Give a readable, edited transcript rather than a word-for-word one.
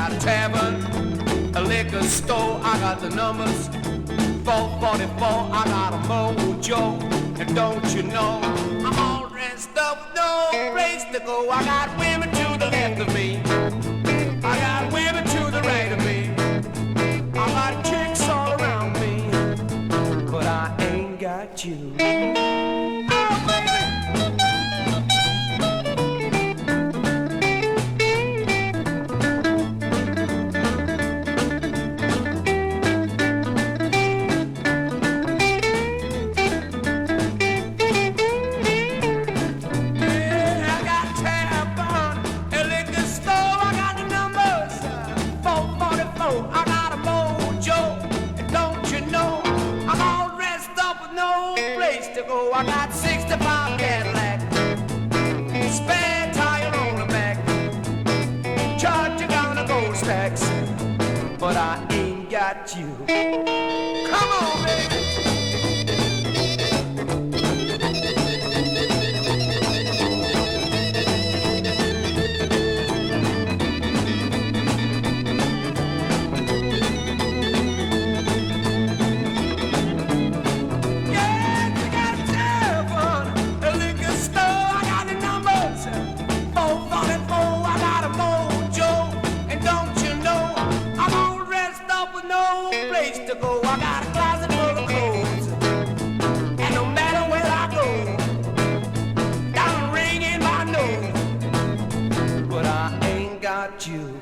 got a tavern, a liquor store, I got the numbers. 444, I got a mojo. And don't you know, I'm all dressed up with no place to go. I got women to the left of me, I got women to the right of me, I got chicks all around me, but I ain't got you. I got a mojo, and don't you know, I'm all dressed up with no place to go. I got 65 Cadillac, spare tire on the back, charging on the gold stacks, but I ain't got you. Come on, baby. To go, I got a closet full of clothes, and no matter where I go, got a ring in my nose, but I ain't got you.